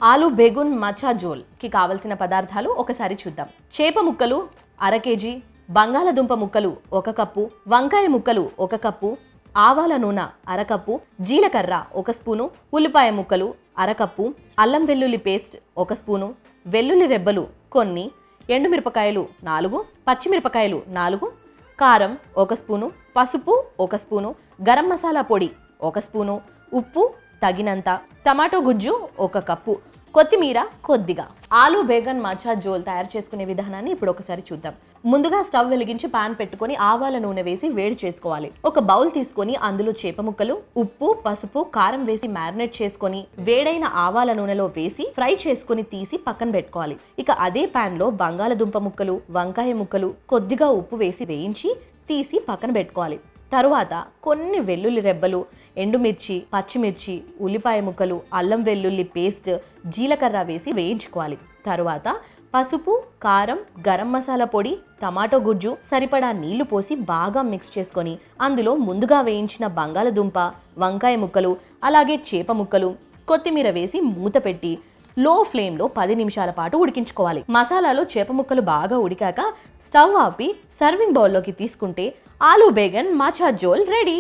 ఆలు బేగున్ మచా జోల్ కి కావలసిన పదార్థాలు ఒకసారి చూద్దాం. చేప ముక్కలు అర కేజీ, బంగాళదుంప ముక్కలు 1 కప్పు, వంకాయ ముక్కలు 1 కప్పు, ఆవాల నూనె అర కప్పు, జీలకర్ర 1 స్పూను, ఉల్లిపాయ ముక్కలు అర కప్పు, అల్లం వెల్లుల్లి పేస్ట్ 1 స్పూను, వెల్లుల్లి రెబ్బలు కొన్ని, ఎండుమిరపకాయలు 4, పచ్చిమిరపకాయలు 4, కారం 1 స్పూను, పసుపు 1 స్పూను, గరం మసాలా పొడి 1 స్పూను, ఉప్పు తగినంత, టమాటో గుజ్జు 1 కప్పు, కొత్తిమీర కొద్దిగా. ఆలు బేగన్ మచా జోల్ తయారు చేసుకునే విధానాన్ని ఇప్పుడు ఒకసారి చూద్దాం. ముందుగా స్టవ్ వెలిగించి పాన్ పెట్టుకొని ఆవాల నూనె వేసి వేడి చేసుకోవాలి. ఒక బౌల్ తీసుకొని అందులో చేప ముక్కలు, ఉప్పు, పసుపు, కారం వేసి మ్యారినేట్ చేసుకొని వేడైన ఆవాల నూనెలో వేసి ఫ్రై చేసుకొని తీసి పక్కన పెట్టుకోవాలి. ఇక అదే పాన్ లో బంగాళదుంప ముక్కలు, వంకాయ ముక్కలు, కొద్దిగా ఉప్పు వేసి వేయించి తీసి పక్కన పెట్టుకోవాలి. తరువాత కొన్ని వెల్లుల్లి రెబ్బలు, ఎండుమిర్చి, పచ్చిమిర్చి, ఉల్లిపాయ ముక్కలు, అల్లం వెల్లుల్లి పేస్ట్, జీలకర్ర వేసి వేయించుకోవాలి. తరువాత పసుపు, కారం, గరం మసాలా పొడి, టమాటో గుజ్జు, సరిపడా నీళ్లు పోసి బాగా మిక్స్ చేసుకొని అందులో ముందుగా వేయించిన బంగాళదుంప, వంకాయ ముక్కలు, అలాగే చేప ముక్కలు, కొత్తిమీర వేసి మూత పెట్టి లో ఫ్లేమ్లో 10 నిమిషాల పాటు ఉడికించుకోవాలి. మసాలాలో చేప ముక్కలు బాగా ఉడికాక స్టవ్ ఆపి సర్వింగ్ బౌల్లోకి తీసుకుంటే ఆలు బేగన్ మచా జోల్ రెడీ.